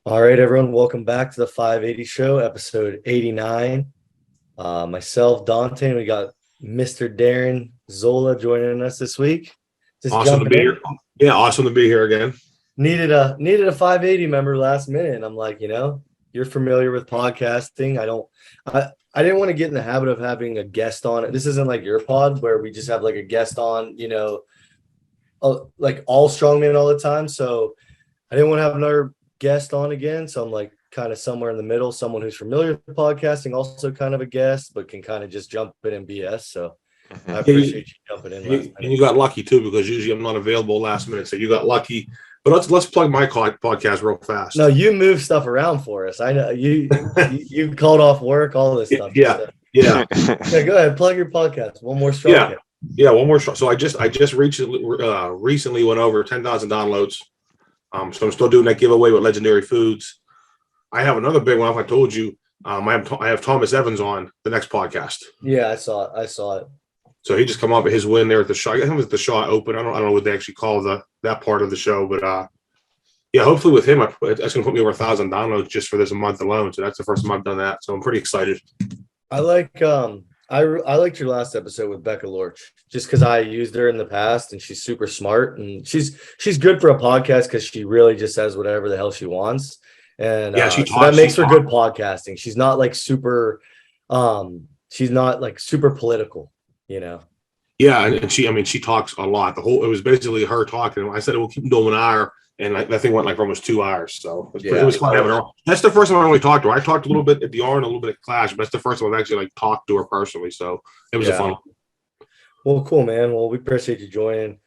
All right, everyone, welcome back to the 580 Show, episode 89. Myself, Dante, and we got Mr. Darren Zola joining us this week. Just Awesome to jumping be in. here. Yeah, awesome to be here again. Needed a 580 member last minute, and I'm like, you're familiar with podcasting. I didn't want to get in the habit of having a guest on it. This isn't like your pod where we just have like a guest on, like all strongmen all the time. So I didn't want to have another guest on again. So I'm like kind of somewhere in the middle, someone who's familiar with podcasting, also kind of a guest, but can kind of just jump in and BS. So I appreciate you jumping in last And minute. you got lucky too, because usually I'm not available last minute. So you got lucky. But let's plug my podcast real fast. No, you move stuff around for us. I know you called off work, all this stuff. Yeah. Yeah, go ahead, plug your podcast. One more strong. Yeah, one more. So I just recently went over 10,000 downloads. So I'm still doing that giveaway with Legendary Foods. I have another big one. If I told you, I have Thomas Evans on the next podcast. Yeah, I saw it. So he just come up at his win there at the show. I guess it was the Shaw Open. I don't know what they actually call that part of the show, but yeah, hopefully with him, that's going to put me over 1,000 downloads just for this month alone. So that's the first month I've done that. So I'm pretty excited. I like I liked your last episode with Becca Lorch just because I used her in the past and she's super smart and she's good for a podcast because she really just says whatever the hell she wants. And yeah, so that makes for good podcasting. She's not like super political, Yeah, and she talks a lot. It was basically her talking. I said we'll keep doing an hour, and that thing went like almost 2 hours. So it was fun having her. That's the first time I really talked to her. I talked a little bit at the R and a little bit at Clash, but that's the first time I've actually like talked to her personally. So it was a fun. Well, cool, man. Well, we appreciate you joining.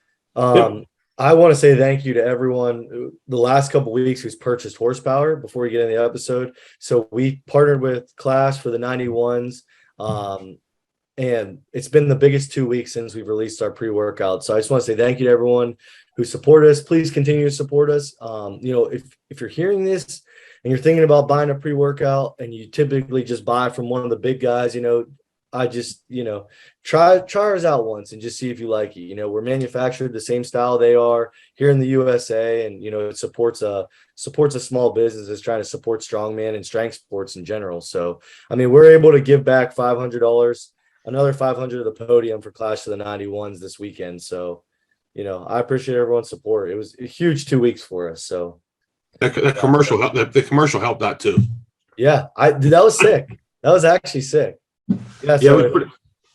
I want to say thank you to everyone the last couple of weeks who's purchased horsepower before we get in the episode. So we partnered with Clash for the 91s. And it's been the biggest 2 weeks since we've released our pre-workout. So I just want to say thank you to everyone who supported us. Please continue to support us. If you're hearing this and you're thinking about buying a pre-workout and you typically just buy from one of the big guys, I just, try ours out once and just see if you like it. We're manufactured the same style they are here in the USA, and it supports a small business that's trying to support strongman and strength sports in general. So I mean, we're able to give back $500, another 500 of the podium for Clash of the 91s this weekend. So I appreciate everyone's support. It was a huge 2 weeks for us. So that commercial helped. The commercial helped that too. Yeah, that was sick. That was actually sick. Yeah,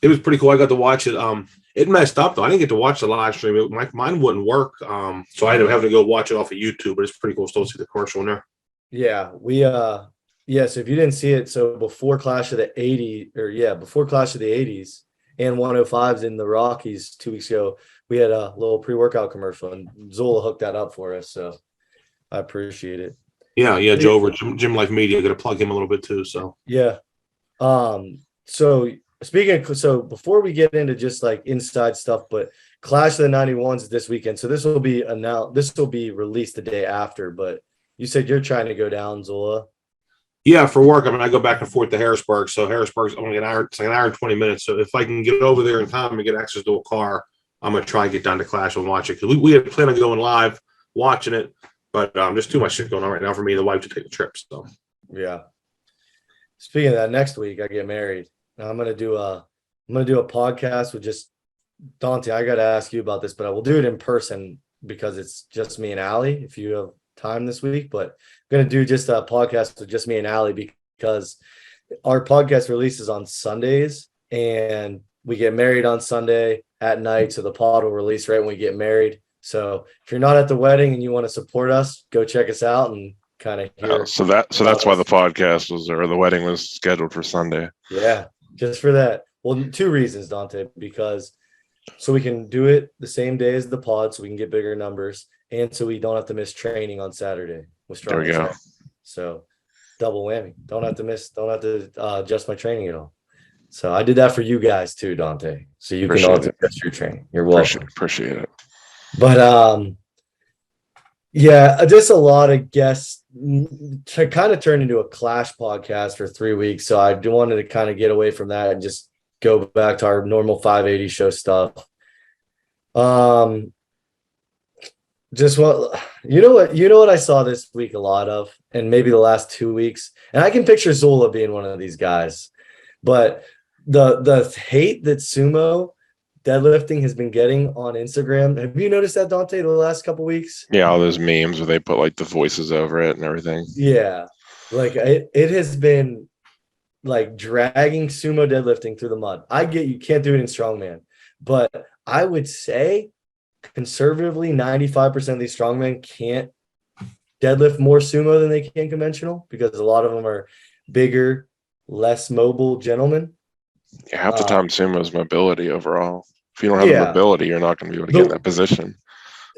it was pretty cool. I got to watch it. It messed up though. I didn't get to watch the live stream. Mine wouldn't work. So I ended up having to go watch it off of YouTube. But it's pretty cool still to see the commercial in there. Yeah, so if you didn't see it, so before Clash of the 80s and 105s in the Rockies 2 weeks ago, we had a little pre-workout commercial, and Zola hooked that up for us. So I appreciate it. Yeah, Joe over Gym Life Media. Got to plug him a little bit too. So yeah. So before we get into just like inside stuff, but Clash of the 91s is this weekend. So this will be released the day after, but you said you're trying to go down, Zola. Yeah, for work. I mean, I go back and forth to Harrisburg. So Harrisburg's only an hour. It's like an hour and 20 minutes. So if I can get over there in time and get access to a car, I'm gonna try and get down to Clash and watch it, because we had planned on going live, watching it, but there's too much shit going on right now for me and the wife to take the trip. So yeah. Speaking of that, next week I get married. Now I'm gonna do a podcast with just Dante. I got to ask you about this, but I will do it in person because it's just me and Allie. If you have time this week, but I'm gonna do just a podcast with just me and Allie because our podcast releases on Sundays and we get married on Sunday at night, so the pod will release right when we get married. So if you're not at the wedding and you want to support us, go check us out and kind of hear. So that's why the podcast or the wedding was scheduled for Sunday. Yeah, just for that. Well, 2 reasons, Dante, because so we can do it the same day as the pod so we can get bigger numbers, and so we don't have to miss training on Saturday with strong. There we go. So double whammy. Don't have to adjust my training at all. So I did that for you guys too, Dante. So you can all adjust your training. You're welcome. Appreciate it. But yeah, just a lot of guests to kind of turn into a Clash podcast for 3 weeks. So I wanted to kind of get away from that and just go back to our normal 580 show stuff. Just what you know what I saw this week a lot of, and maybe the last 2 weeks, and I can picture Zola being one of these guys, but the hate that sumo deadlifting has been getting on Instagram. Have you noticed that, Dante, the last couple weeks? Yeah, all those memes where they put like the voices over it and everything. Yeah, like it has been like dragging sumo deadlifting through the mud. I get you can't do it in strongman, but I would say conservatively 95% of these strongmen can't deadlift more sumo than they can conventional because a lot of them are bigger, less mobile gentlemen. Yeah, half the time sumo's mobility overall. If you don't have the Yeah. mobility, you're not going to be able to get in that position.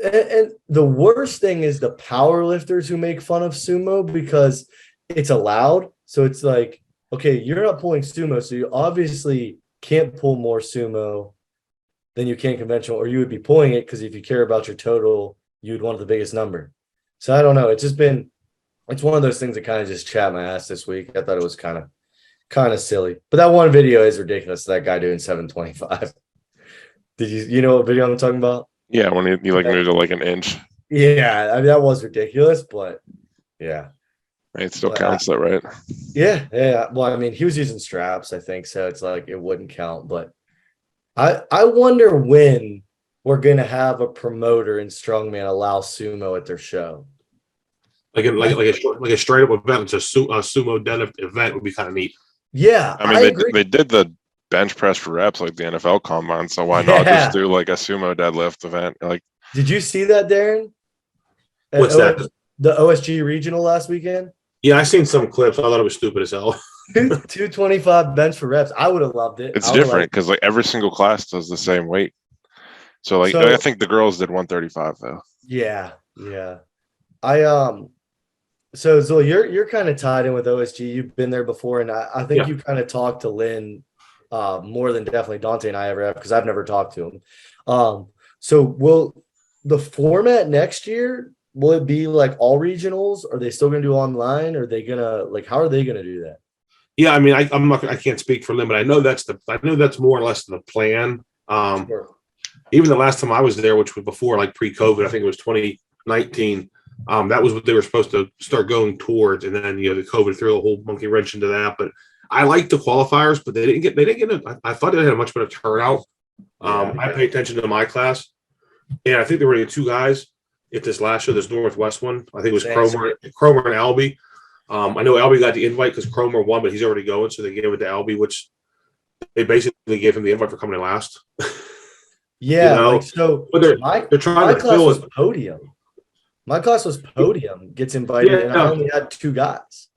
And the worst thing is the power lifters who make fun of sumo because it's allowed. So it's like, okay, you're not pulling sumo, so you obviously can't pull more sumo than you can conventional, or you would be pulling it because if you care about your total, you'd want the biggest number. So I don't know. It's one of those things that kind of just chat my ass this week. I thought it was kind of silly. But that one video is ridiculous. That guy doing 725. Did you know what video I'm talking about? Yeah, when he like moved to like an inch. Yeah, I mean that was ridiculous, but yeah. It still counts though, right? Yeah. Well, I mean, he was using straps, I think, so it's like it wouldn't count. But I wonder when we're gonna have a promoter in strongman allow sumo at their show. Like a straight up event, just a sumo deadlift event would be kind of neat. Yeah, I mean, they did the bench press for reps like the NFL combine, so why not just do like a sumo deadlift event? Like, did you see that, Darren? What's that? The OSG regional last weekend? Yeah, I seen some clips. I thought it was stupid as hell. 225 bench for reps. I would have loved it. It's different because like every single class does the same weight. So like I think the girls did 135 though. Yeah. So Zul, you're kind of tied in with OSG. You've been there before, and I think you kind of talked to Lynn more than definitely Dante and I ever have because I've never talked to him. So will the format next year, will it be like all regionals? Are they still going to do online? Or are they gonna like how are they going to do that? Yeah, I mean, I can't speak for Lynn, but I know that's more or less the plan. Sure. Even the last time I was there, which was before like pre-COVID, I think it was 2019. That was what they were supposed to start going towards, and then the COVID threw a whole monkey wrench into that. But I liked the qualifiers, but they didn't get. I thought they had a much better turnout. I pay attention to my class, and I think there were two guys at this last show, this Northwest one. I think it was Cromer and Albie. I know Albie got the invite because Cromer won, but he's already going, so they gave it to Albie, which they basically gave him the invite for coming in last. Yeah, like so. But they're trying to fill it. Podium. My class was podium, gets invited, and I only had two guys.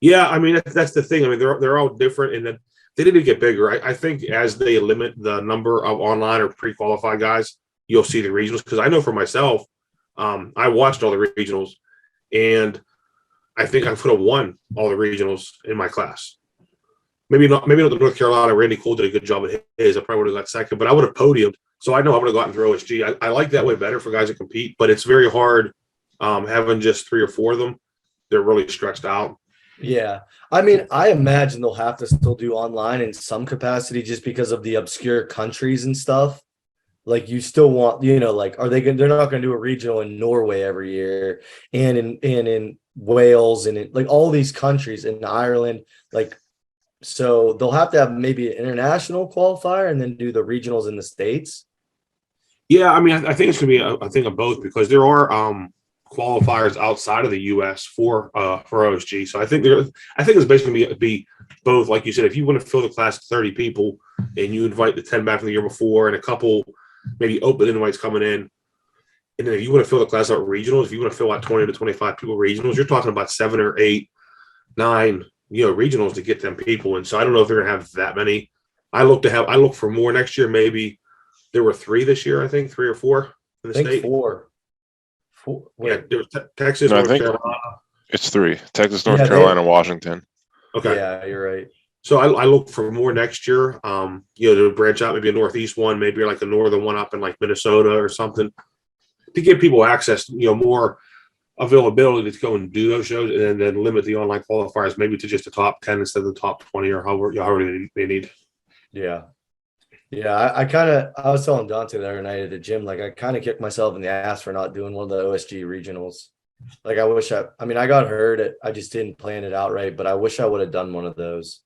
Yeah, I mean that's the thing. I mean they're all different, and then they need to get bigger. I think as they limit the number of online or pre-qualified guys, you'll see the regionals. Because I know for myself, I watched all the regionals, and I think I could have won all the regionals in my class. Maybe not the North Carolina. Randy Cole did a good job at his. I probably would have got second, but I would have podiumed. So I know I would have gotten through OSG. I like that way better for guys that compete, but it's very hard having just 3 or 4 of them. They're really stretched out. Yeah. I mean, I imagine they'll have to still do online in some capacity just because of the obscure countries and stuff. Like you still want, like, they're not going to do a regional in Norway every year and in Wales and in like all these countries in Ireland, like, so they'll have to have maybe an international qualifier and then do the regionals in the States. Yeah, I mean, I think it's going to be a thing of both because there are qualifiers outside of the U.S. for OSG. So I think it's basically going to be both. Like you said, if you want to fill the class of 30 people and you invite the 10 back from the year before and a couple maybe open invites coming in, and then if you want to fill the class out regionals, if you want to fill out 20 to 25 people regionals, you're talking about 7 or 8, 9 regionals to get them people. And so I don't know if they're going to have that many. I look for more next year. Maybe there were 3 this year. I think 3 or 4 in the state. 4. Yeah, there was Texas, North Carolina. It's 3: Texas, North Carolina, Washington. Okay. Yeah, you're right. So I look for more next year. To branch out, maybe a Northeast one, maybe like a northern one up in like Minnesota or something, to give people access, more availability to go and do those shows, and then limit the online qualifiers maybe to just the top 10 instead of the top 20 or however they need. Yeah. Yeah, I was telling Dante the other night at the gym, like I kind of kicked myself in the ass for not doing one of the OSG regionals. Like I mean, I got hurt. I just didn't plan it out right, but I wish I would have done one of those.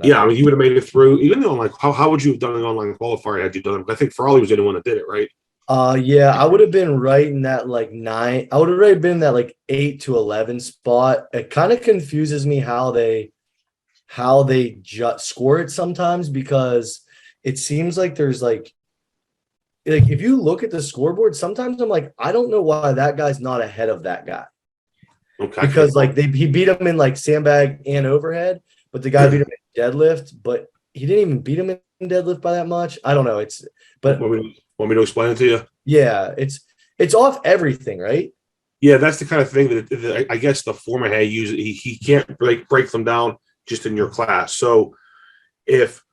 I Yeah, I think, mean, you would have made it through, even though, like, how would you have done an online qualifier had you done it? I think Farley was the only one that did it, right? yeah, I would have been right in that like nine. I would have already been in that like 8 to 11 spot. It kind of confuses me how they just score it sometimes because it seems like there's like if you look at the scoreboard, sometimes I'm like, I don't know why that guy's not ahead of that guy. Okay. Because like he beat him in like sandbag and overhead, but the guy beat him in deadlift, but he didn't even beat him in deadlift by that much. I don't know. But Want me to explain it to you? yeah, it's off everything, right? Yeah, that's the kind of thing that I guess the format had used. He can't break them down just in your class. So if,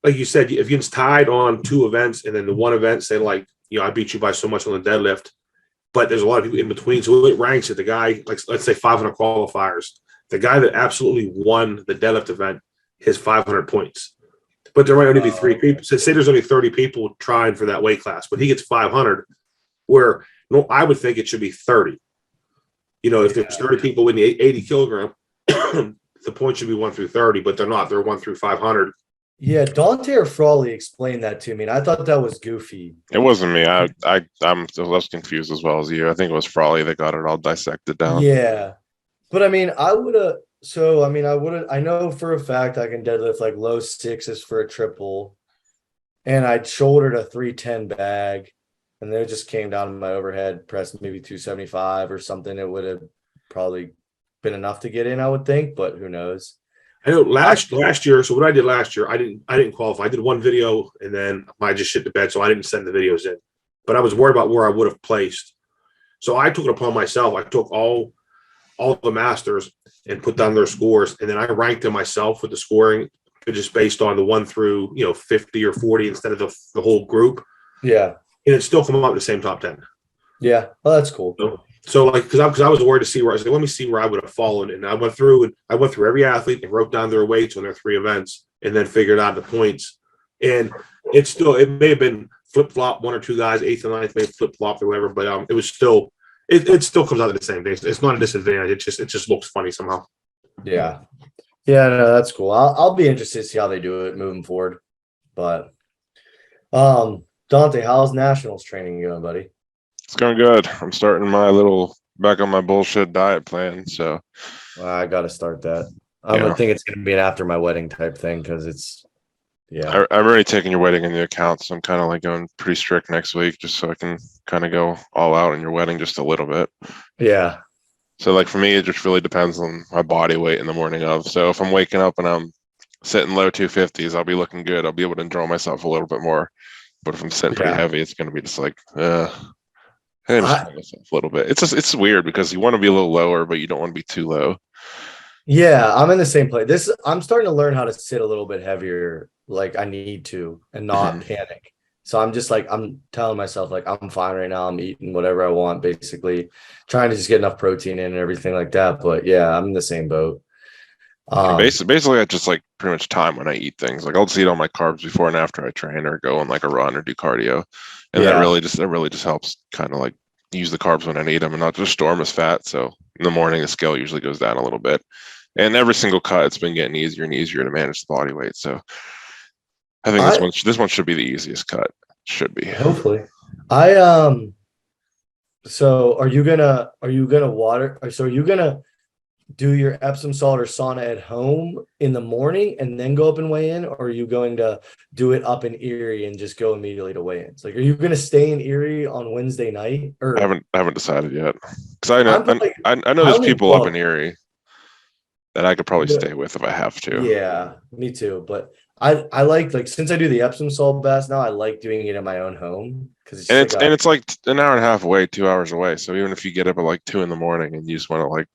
like you said, if you're tied on two events and then the one event say like, I beat you by so much on the deadlift, but there's a lot of people in between. So it ranks it. The guy, like let's say 500 qualifiers, the guy that absolutely won the deadlift event has 500 points. But there might only be three people. So say there's only 30 people trying for that weight class, but he gets 500. Where I would think it should be 30. If there's 30 people in the 80 kilogram, the point should be 1 through 30, but they're not. They're 1 through 500. Yeah, Dante or Frawley explained that to me, and I thought that was goofy. It wasn't me. I'm less confused as well as you. I think it was Frawley that got it all dissected down. Yeah. But I mean, I know for a fact I can deadlift like low sixes for a triple, and I shouldered a 310 bag, and then it just came down to my overhead, pressed maybe 275 or something. It would have probably been enough to get in, I would think, but who knows? I know last year. So what I did last year, I didn't qualify. I did one video and then I just shit the bed, so I didn't send the videos in. But I was worried about where I would have placed. So I took it upon myself. I took all the masters and put down their scores, and then I ranked them myself with the scoring, just based on the 1 through 50 or 40 instead of the whole group. Yeah. And it still come out the same top 10. Yeah. Well, that's cool. So like, because I was worried to see where I was like, let me see where I would have fallen, and I went through every athlete and wrote down their weights on their 3 events, and then figured out the points. And it may have been flip flop, 1 or 2 guys, 8th and 9th may have flip flopped or whatever, but it was still it still comes out the same thing. It's not a disadvantage. It just looks funny somehow. Yeah. Yeah, no, that's cool. I'll be interested to see how they do it moving forward. But Dante, how's nationals training going, buddy? It's going good. I'm starting my little back on my bullshit diet plan. So I got to start that. I would think it's going to be an after my wedding type thing because it's, yeah. I'm already taking your wedding into account. So I'm kind of like going pretty strict next week just so I can kind of go all out in your wedding just a little bit. Yeah. So like for me, it just really depends on my body weight in the morning of. So if I'm waking up and I'm sitting low 250s, I'll be looking good. I'll be able to enjoy myself a little bit more. But if I'm sitting pretty heavy, it's going to be just like, and just a little bit. It's weird because you want to be a little lower, but you don't want to be too low. Yeah, I'm in the same place. I'm starting to learn how to sit a little bit heavier, like I need to, and not panic. So I'm just like, I'm telling myself like I'm fine right now. I'm eating whatever I want, basically trying to just get enough protein in and everything like that. But yeah, I'm in the same boat. Basically, I just like pretty much time when I eat things. Like I'll just eat all my carbs before and after I train or go on like a run or do cardio, and that really just helps kind of like use the carbs when I need them and not just store them as fat. So in the morning, the scale usually goes down a little bit, and every single cut, it's been getting easier and easier to manage the body weight. So I think this one should be the easiest cut. Should be. Hopefully. So are you gonna do your Epsom salt or sauna at home in the morning and then go up and weigh in, or are you going to do it up in Erie and just go immediately to weigh-ins? Like, are you going to stay in Erie on Wednesday night? Or I haven't decided yet because I know there's people up in Erie that I could probably stay with if I have to. Yeah, me too. But I like since I do the Epsom salt baths now, I like doing it in my own home because it's like an hour and a half away, 2 hours away. So even if you get up at like 2 a.m. and you just want to like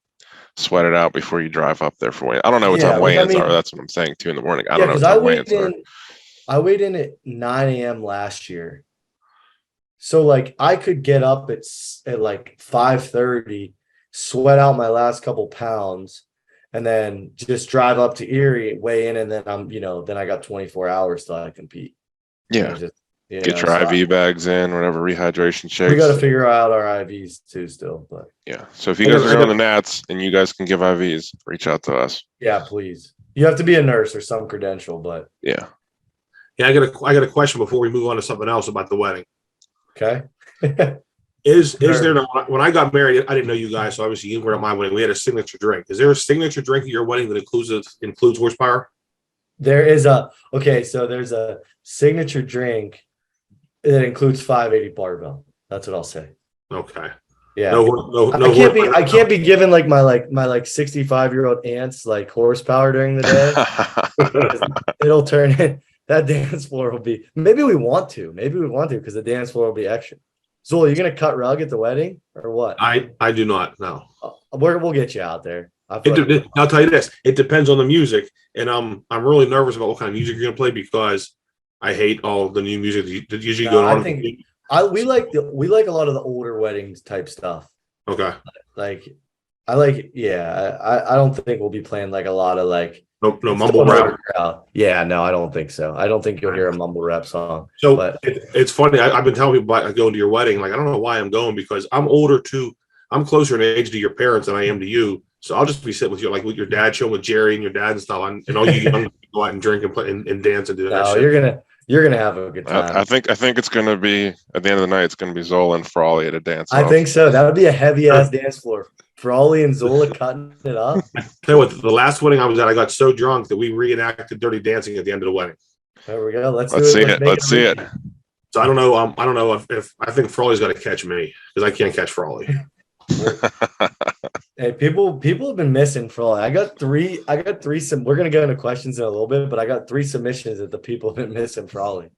sweat it out before you drive up there for weigh. I don't know what time weigh-ins are. That's what I'm saying. 2 a.m. I don't know what time weigh-ins are. I weighed in at 9 a.m. last year. So like I could get up at like 5:30, sweat out my last couple pounds, and then just drive up to Erie, weigh in, and then then I got 24 hours till I compete. Yeah. Get your so IV bags in, whatever rehydration shakes. We got to figure out our IVs too still, but yeah. So if you guys are on the Nats and you guys can give IVs, reach out to us. Yeah, please. You have to be a nurse or some credential, but yeah. Yeah, I got a question before we move on to something else about the wedding. Okay. Is there when I got married, I didn't know you guys, so obviously you weren't at my wedding. We had a signature drink. Is there a signature drink at your wedding that includes horsepower? There's a signature drink that includes 580 barbell. That's what I'll say. Okay. Yeah. No. I can't be giving like my 65-year-old aunts like horsepower during the day. It'll turn in. That dance floor will be. Maybe we want to because the dance floor will be extra. Zool, you gonna cut rug at the wedding or what? I do not. No. We'll get you out there. I'll tell you this. It depends on the music, and I'm really nervous about what kind of music you're gonna play because I hate all the new music that usually go on. We like a lot of the older weddings type stuff. Okay. I don't think we'll be playing like a lot of like no mumble rap. Yeah, no, I don't think so. I don't think you'll hear a mumble rap song. So but it's funny. I've been telling people about going to your wedding. Like I don't know why I'm going because I'm older too. I'm closer in age to your parents than I am to you. So I'll just be sitting with you, like with your dad, chilling with Jerry and your dad and stuff, and all you young go out and drink and play and dance and do that. No, shit. You're gonna have a good time. I think it's gonna be at the end of the night. It's gonna be Zola and Frawley at a dance. I think so. That would be a heavy ass dance floor. Frawley and Zola cutting it up. Tell you what, the last wedding I was at, I got so drunk that we reenacted Dirty Dancing at the end of the wedding. There we go. Let's see it. Let's see it. So I don't know. I don't know if I think Frawley's got to catch me because I can't catch Frawley. Hey, people have been missing Frawley. I got three. We're gonna go into questions in a little bit, but I got 3 submissions that the people have been missing Frawley.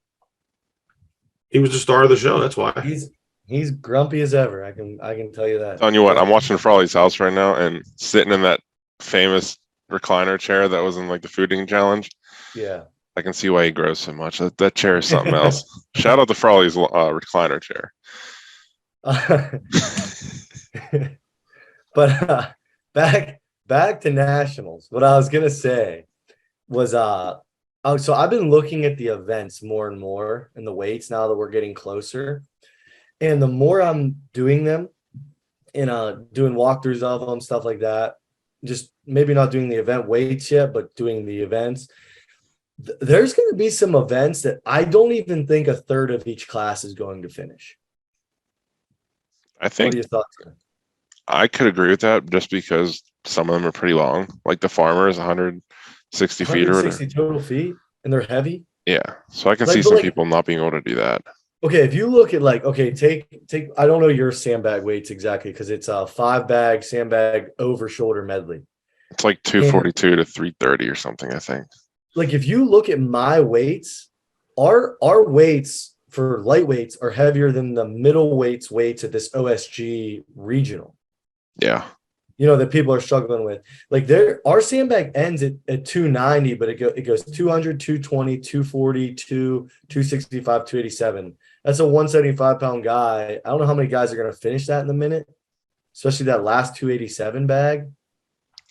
He was the star of the show. That's why he's grumpy as ever. I can tell you that. Telling you what, I'm watching Frawley's house right now and sitting in that famous recliner chair that was in like the fooding challenge. Yeah, I can see why he grows so much. That chair is something else. Shout out to Frawley's recliner chair. But back to nationals. What I was gonna say was so I've been looking at the events more and more and the weights now that we're getting closer, and the more I'm doing them and doing walkthroughs of them, stuff like that, just maybe not doing the event weights yet, but doing the events. There's going to be some events that I don't even think a third of each class is going to finish. I think. What are your thoughts? I could agree with that just because some of them are pretty long. Like the farmer is 160 feet or 160 total feet, and they're heavy. Yeah, so I can see some people not being able to do that. Okay, if you look at take I don't know your sandbag weights exactly because it's a 5-bag sandbag over shoulder medley. It's like 242 to 330 or something, I think. Like if you look at my weights, our weights for lightweights are heavier than the middleweights weights at this OSG regional. Yeah. You know, that people are struggling with. Like our sandbag ends at 290, but it goes 200, 220, 240, 265, 287. That's a 175-pound guy. I don't know how many guys are going to finish that in the minute, especially that last 287 bag.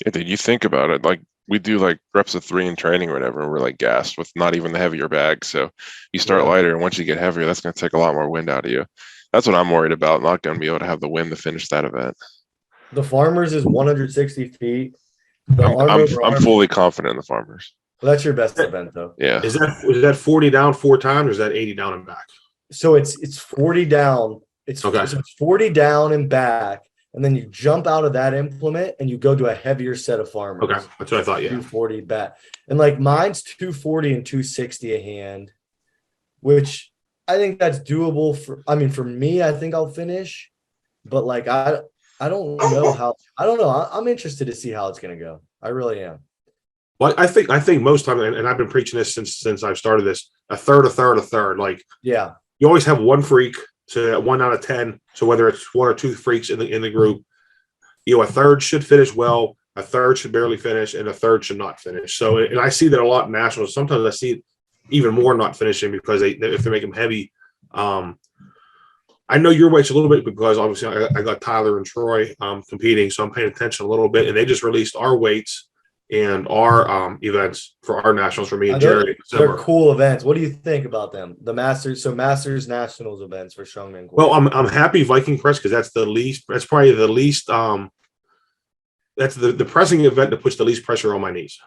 Yeah, dude, you think about it. Like we do like reps of 3 in training or whatever. And we're like gassed with not even the heavier bag. So you start lighter, and once you get heavier, that's going to take a lot more wind out of you. That's what I'm worried about. Not going to be able to have the wind to finish that event. The farmers is 160 feet. I'm fully confident in the farmers. Well, that's your best event, though. Yeah. Is that 40 down 4 times, or is that 80 down and back? So it's 40 down. It's 40 down and back, and then you jump out of that implement and you go to a heavier set of farmers. Okay, that's what I thought. Yeah, 240 back, and like mine's 240 and 260 a hand, which I think that's doable for me. I think I'll finish, but like I don't know how. I don't know. I'm interested to see how it's going to go. I really am. Well, I think most time, and I've been preaching this since I've started this, a third. Like, yeah, you always have one freak, so 1 out of 10. So whether it's 1 or 2 freaks in the group, a third should finish well, a third should barely finish, and a third should not finish. So, and I see that a lot in nationals. Sometimes I see it even more not finishing because if they make them heavy. I know your weight's a little bit because obviously I got Tyler and Troy competing, so I'm paying attention a little bit. And they just released our weights and our events for our nationals for me and Jerry. They're cool events. What do you think about them? The Masters Nationals events for strongman. Well, I'm happy Viking Press because that's probably the least that's the pressing event that puts the least pressure on my knees.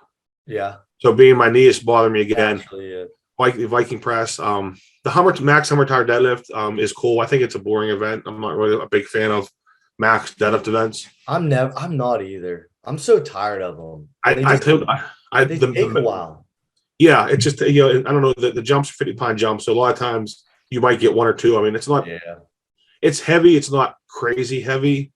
Yeah. So being my knee is bothering me again. Actually, Viking Press, the max hammer tower deadlift is cool. I think it's a boring event. I'm not really a big fan of max deadlift events. I'm not either. I'm so tired of them. They take a while. Yeah, it's just I don't know, the jumps are 50-pound jumps, so a lot of times you might get one or two. I mean, it's not. Yeah. It's heavy. It's not crazy heavy.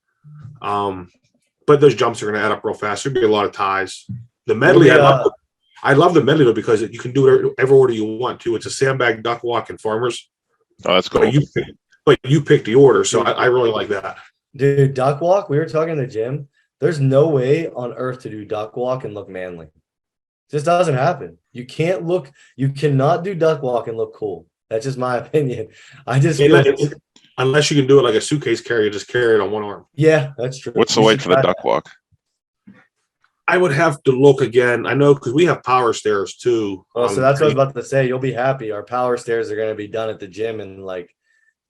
But those jumps are going to add up real fast. There'll be a lot of ties. The medley, I love the medley though because you can do it whatever order you want to. It's a sandbag, duck walk, and farmers. Oh, that's cool. But you pick the order, so I really like that. Dude, duck walk. We were talking in the gym. There's no way on earth to do duck walk and look manly. It just doesn't happen. You cannot do duck walk and look cool. That's just my opinion. Unless you can do it like a suitcase carry, just carry it on one arm. Yeah, that's true. What's the weight for the duck walk? I would have to look again. I know because we have power stairs too. Oh, so that's what I was about to say. You'll be happy. Our power stairs are going to be done at the gym in like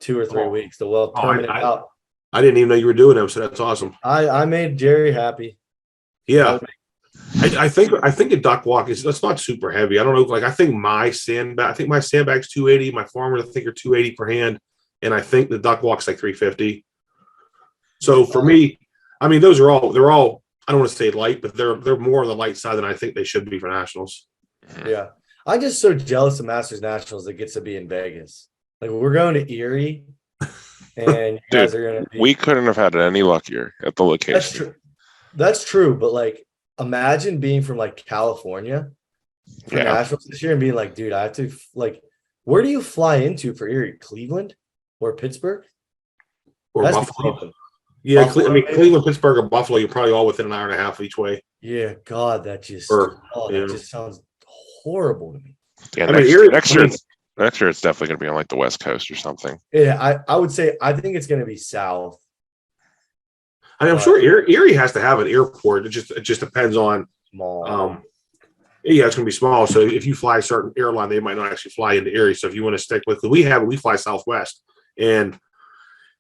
2 or 3 weeks. Out. I didn't even know you were doing them, so that's awesome. I made Jerry happy. Yeah. I think a duck walk that's not super heavy. I don't know. Like I think my sandbag's 280. My farmers I think are 280 per hand, and I think the duck walk's like 350. So for me, I mean they're all I don't want to say light, but they're more on the light side than I think they should be for nationals. Yeah, I'm just so jealous of Masters Nationals that gets to be in Vegas. Like we're going to Erie, and you guys are going to. We couldn't have had it any luckier at the location. That's true, but like. Imagine being from like California for nationals this year and being like, dude, I have to where do you fly into for Erie? Cleveland or Pittsburgh? Or Buffalo? Yeah, Buffalo, Cleveland, Pittsburgh, or Buffalo, you're probably all within an hour and a half each way. Yeah, God, that just sounds horrible to me. Yeah, next year it's definitely going to be on like the West Coast or something. Yeah, I would say I think it's going to be south. I mean, I'm sure Erie has to have an airport. It just depends on small. Yeah, it's going to be small. So if you fly a certain airline, they might not actually fly into Erie. So if you want to stick with, we fly Southwest, and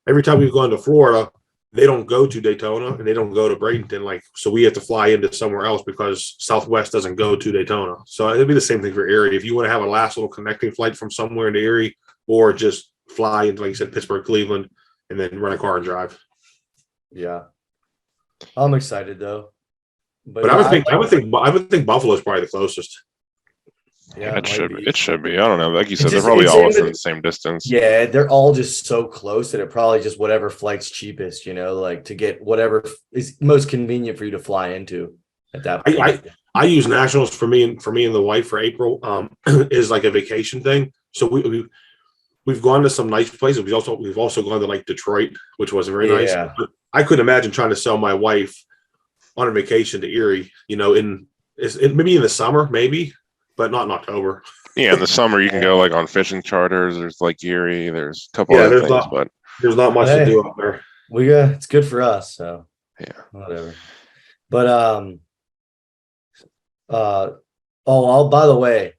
every time we've gone to Florida, they don't go to Daytona and they don't go to Bradenton. So we have to fly into somewhere else because Southwest doesn't go to Daytona. So it'd be the same thing for Erie. If you want to have a last little connecting flight from somewhere into Erie, or just fly into, like you said, Pittsburgh, Cleveland, and then rent a car and drive. Yeah, I'm excited though. But I would think Buffalo's probably the closest. Yeah, it should be. I don't know. Like you said, they're probably all within the same distance. Yeah, they're all just so close that it probably just whatever flight's cheapest, to get whatever is most convenient for you to fly into at that point. I use nationals for me and the wife for April is like a vacation thing. So we've gone to some nice places. We've also gone to like Detroit, which was very nice. But I couldn't imagine trying to sell my wife on a vacation to Erie, maybe in the summer, maybe, but not in October. Yeah, in the summer you can go like on fishing charters. There's like Erie. There's a couple other things, but there's not much to do out there. It's good for us, so yeah, whatever. But by the way,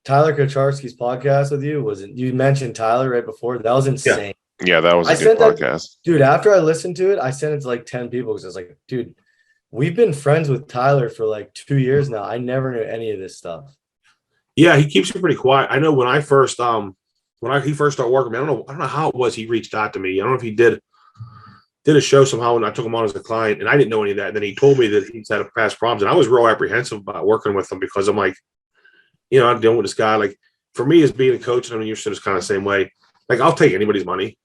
Tyler Kocharski's podcast with you mentioned Tyler right before. That was insane. Yeah, that was a good podcast. Dude, after I listened to it, I sent it to like 10 people because I was like, dude, we've been friends with Tyler for like 2 years now. I never knew any of this stuff. Yeah, he keeps it pretty quiet. I know when he first started working, I don't know how it was he reached out to me. I don't know if he did a show somehow and I took him on as a client, and I didn't know any of that. And then he told me that he's had past problems, and I was real apprehensive about working with him because I'm like, I'm dealing with this guy. Like, for me as being a coach, and I mean, you're just kind of the same way. Like, I'll take anybody's money.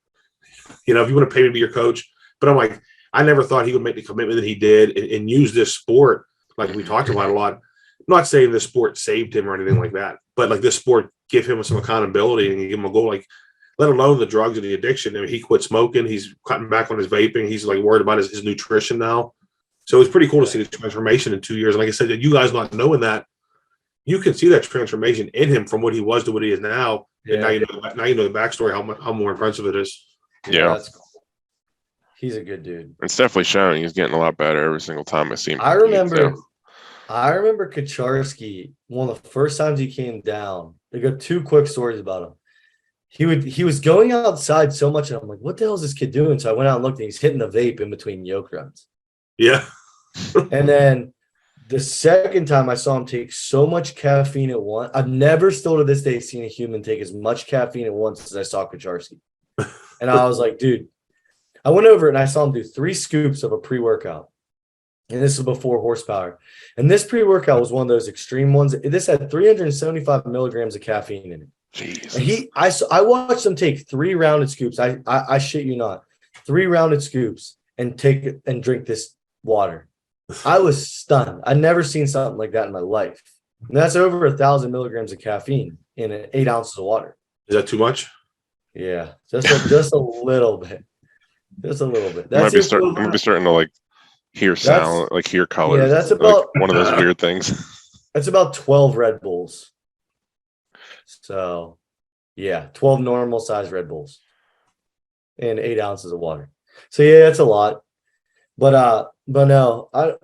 If you want to pay me to be your coach. But I'm like, I never thought he would make the commitment that he did and use this sport, like we talked about a lot. I'm not saying this sport saved him or anything like that, but like this sport give him some accountability and give him a goal, like, let alone the drugs and the addiction. I mean, he quit smoking. He's cutting back on his vaping. He's like worried about his nutrition now. So it's pretty cool to see the transformation in 2 years. And like I said, you guys not knowing that, you can see that transformation in him from what he was to what he is now. Yeah. And now you know the backstory, how more impressive it is. Yeah. That's cool. He's a good dude. It's definitely showing. He's getting a lot better every single time I see him. I remember I remember Kocharski, one of the first times he came down. I got two quick stories about him. He was going outside so much, and I'm like, what the hell is this kid doing? So I went out and looked, and he's hitting the vape in between yoke runs. Yeah. And then the second time I saw him take so much caffeine at once, I've never still to this day seen a human take as much caffeine at once as I saw Kocharski. And I was like, dude, I went over and I saw him do 3 scoops of a pre-workout. And this was before horsepower. And this pre-workout was one of those extreme ones. This had 375 milligrams of caffeine in it. Jeez. And I watched him take 3 rounded scoops. I shit you not, 3 rounded scoops and drink this water. I was stunned. I'd never seen something like that in my life. And that's over 1,000 milligrams of caffeine in 8 ounces of water. Is that too much? Yeah, just a little bit. Just a little bit. I might be starting to like hear sound, like hear colors. Yeah, that's about like one of those weird things. That's about 12 Red Bulls. So, yeah, 12 normal size Red Bulls and 8 ounces of water. So yeah, that's a lot. But no, I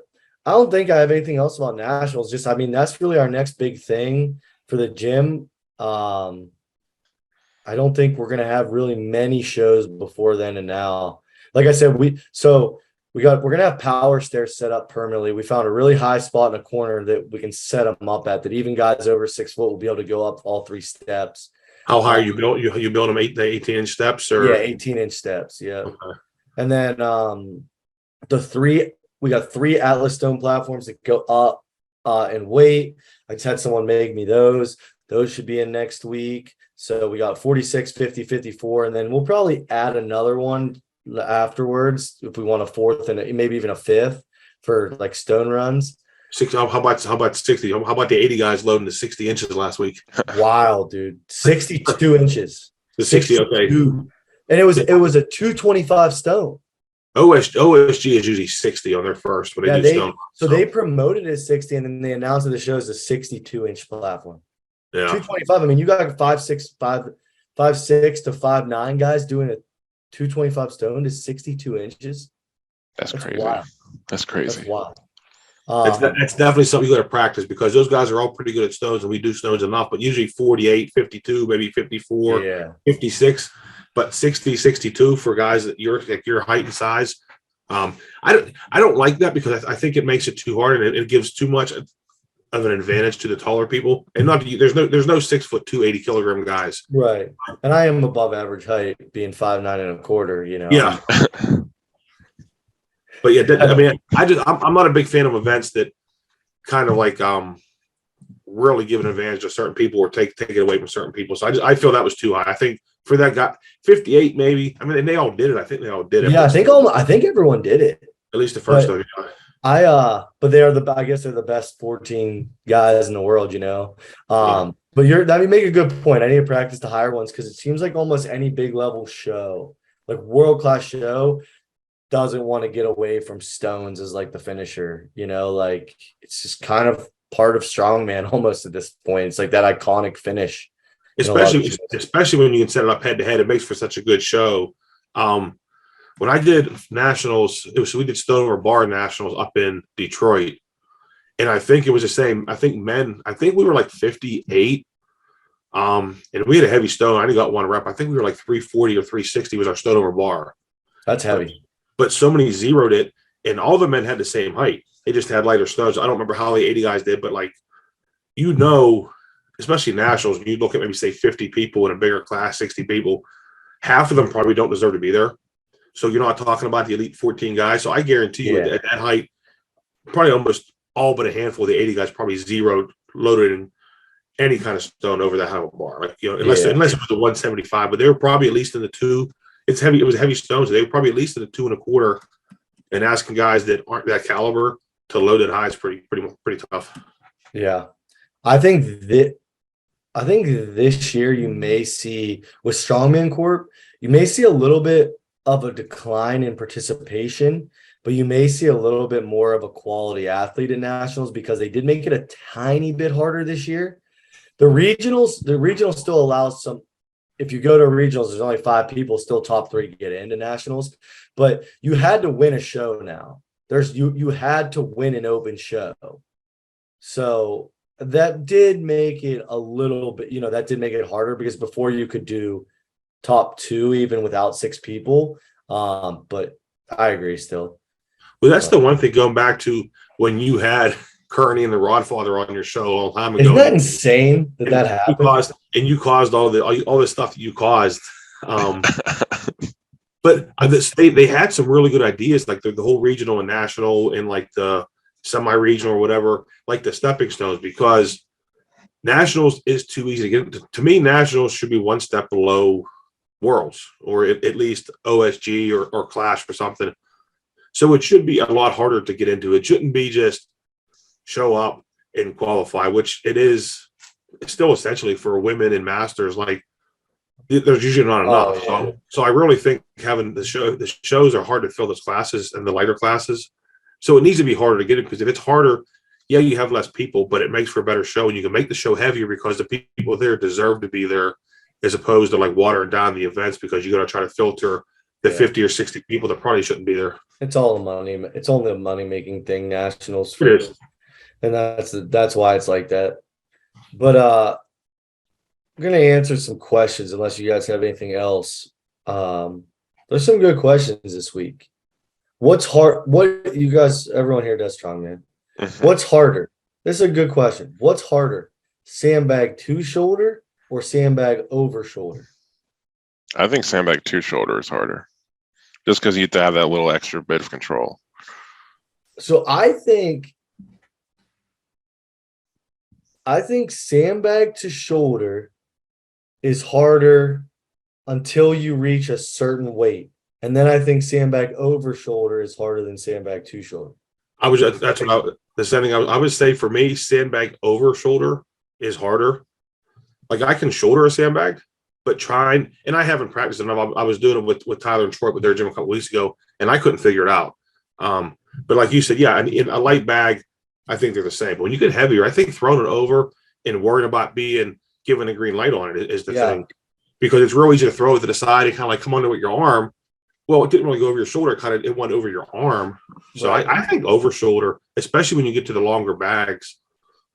don't think I have anything else about nationals. Just, I mean, that's really our next big thing for the gym. I don't think we're gonna have really many shows before then and now. Like I said, we're gonna have power stairs set up permanently. We found a really high spot in a corner that we can set them up at, that even guys over 6 foot will be able to go up all 3 steps. How high are you built? You build them 18-inch steps, or? Yeah, 18-inch steps. Yeah. Okay. And then we got 3 Atlas stone platforms that go up in weight. I just had someone make me those. Those should be in next week. So we got 46, 50, 54, and then we'll probably add another one afterwards if we want a 4th and maybe even a 5th for like stone runs. 60, how about 60? How about the 80 guys loading the 60 inches last week? Wow, dude. 62 inches. The 60, okay. And it was a 225 stone. OSG is usually 60 on their first, but they stone. So they promoted it as 60, and then they announced that the show is a 62-inch platform. Yeah. 225. I mean, you got 5'6" to 5'9" guys doing a 225 stone to 62 inches. That's crazy. Wild. That's crazy. That's wild. It's definitely something you got to practice, because those guys are all pretty good at stones, and we do stones enough, but usually 48, 52, maybe 54, 56, but 60, 62 for guys that your height and size. I don't like that, because I think it makes it too hard, and it gives too much of an advantage to the taller people. And not there's no 6 foot 2, 80 kilogram guys. Right. And I am above average height, being 5'9", you know. Yeah. But yeah, I mean, I'm not a big fan of events that kind of like really give an advantage to certain people or take it away from certain people. So I feel that was too high. I think for that guy, 58 maybe. I mean, and they all did it. I think they all did it. Yeah, I think everyone did it. At least the first of but I guess they're the best 14 guys in the world, you know. But you make a good point. I need to practice the higher ones, because it seems like almost any big level show, like world class show, doesn't want to get away from stones as like the finisher, you know, like it's just kind of part of strongman almost at this point. It's like that iconic finish. Especially when you can set it up head to head, it makes for such a good show. When I did nationals, we did stone over bar nationals up in Detroit, and I think it was the same. I think we were like 58. And we had a heavy stone. I only got 1 rep. I think we were like 340 or 360 was our stone over bar. That's heavy. But so many zeroed it, and all the men had the same height. They just had lighter stones. I don't remember how the 80 guys did, but like, you know, especially nationals, when you look at maybe say 50 people in a bigger class, 60 people, half of them probably don't deserve to be there. So you're not talking about the elite 14 guys. So I guarantee you at that height, probably almost all but a handful of the 80 guys probably loaded in any kind of stone over that high of a bar. Like, you know, unless it was the 175, but they were probably at least in the 2. It's heavy. It was heavy stones. So they were probably at least in the 2 1/4, and asking guys that aren't that caliber to load it high is pretty tough. Yeah. I think this year you may see with Strongman Corp, you may see a little bit of a decline in participation, but you may see a little bit more of a quality athlete in nationals, because they did make it a tiny bit harder this year. The regionals still allows some. If you go to regionals, there's only 5 people, still top 3 get into nationals, but you had to win a show now. You had to win an open show. So that did make it a little bit, that did make it harder because before you could do top two even without 6 people. But I agree still. Well, that's the one thing going back to when you had Kearney and the Rodfather on your show a long time ago. Isn't that insane that happened? You caused all the stuff that you caused. But they had some really good ideas, like the whole regional and national and like the semi-regional or whatever, like the stepping stones, because nationals is too easy to get. To me, nationals should be one step below worlds, or at least OSG or Clash or something. So it should be a lot harder to get into. It shouldn't be just show up and qualify, which it is still essentially for women in masters. Like there's usually not enough. Yeah. So I really think having the shows are hard to fill those classes and the lighter classes. So it needs to be harder to get it, because if it's harder, yeah, you have less people, but it makes for a better show, and you can make the show heavier because the people there deserve to be there, as opposed to like watering down the events because you got to try to filter the 50 or 60 people that probably shouldn't be there. It's all money. It's only a money making thing. Nationals, it is, and that's why it's like that. But I'm gonna answer some questions unless you guys have anything else. There's some good questions this week. What's hard? What you guys? Everyone here does strongman. What's harder? This is a good question. What's harder? Sandbag 2 shoulder or sandbag over shoulder? I think sandbag 2 shoulder is harder, just because you have to have that little extra bit of control. So I think sandbag to shoulder is harder until you reach a certain weight. And then I think sandbag over shoulder is harder than sandbag 2 shoulder. I would say for me, sandbag over shoulder is harder. Like I can shoulder a sandbag, but and I haven't practiced enough. I was doing it with Tyler and Troy with their gym a couple weeks ago, and I couldn't figure it out. But like you said, yeah, in a light bag, I think they're the same. But when you get heavier, I think throwing it over and worrying about given a green light on it is the thing, because it's real easy to throw it to the side and kind of like come under with your arm. Well, it didn't really go over your shoulder. It went over your arm. So right. I think over shoulder, especially when you get to the longer bags.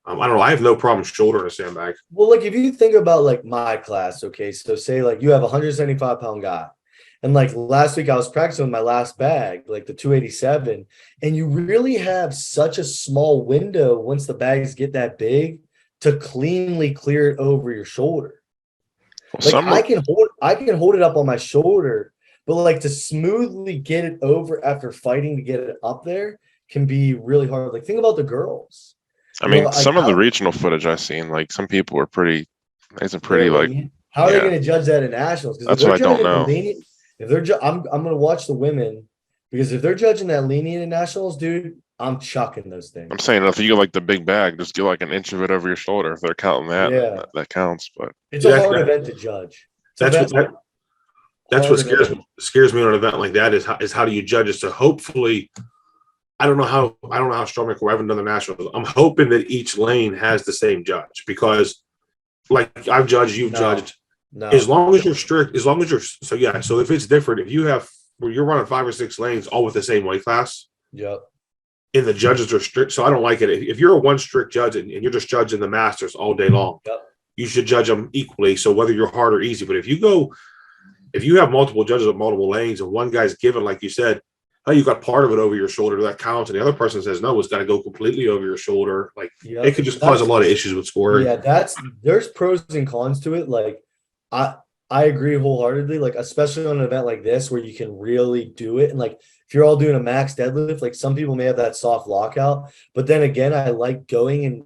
I don't know. I have no problem shouldering a sandbag. Well, like if you think about like my class, okay, so say like you have a 175-pound guy, and like last week I was practicing with my last bag, like the 287, and you really have such a small window once the bags get that big to cleanly clear it over your shoulder. Like I can hold it up on my shoulder, but like to smoothly get it over after fighting to get it up there can be really hard. Like think about the girls. I mean, some of the regional footage I've seen, like some people were pretty like. How are they going to judge that in nationals? That's what I don't know. If they're, I'm going to watch the women, because if they're judging that lenient in nationals, dude, I'm chucking those things. I'm saying if you get like the big bag, just get like an inch of it over your shoulder. If they're counting that, that counts. But it's a hard event to judge. That's what scares me on an event like that is how do you judge it? So hopefully, I don't know how strongman will ever done the nationals. I'm hoping that each lane has the same judge, because like I've judged, you've judged. No. As long as you're strict, so if it's different, if you're running 5 or 6 lanes all with the same weight class. Yep. And the judges are strict, so I don't like it. If you're a one strict judge and you're just judging the masters all day long, you should judge them equally. So whether you're hard or easy, but if you have multiple judges with multiple lanes and one guy's given, like you said, oh, you got part of it over your shoulder, that counts, and the other person says no, it's got to go completely over your shoulder. Like it could just cause a lot of issues with scoring. Yeah, there's pros and cons to it. Like I agree wholeheartedly. Like especially on an event like this where you can really do it, and like if you're all doing a max deadlift, like some people may have that soft lockout, but then again, I like going and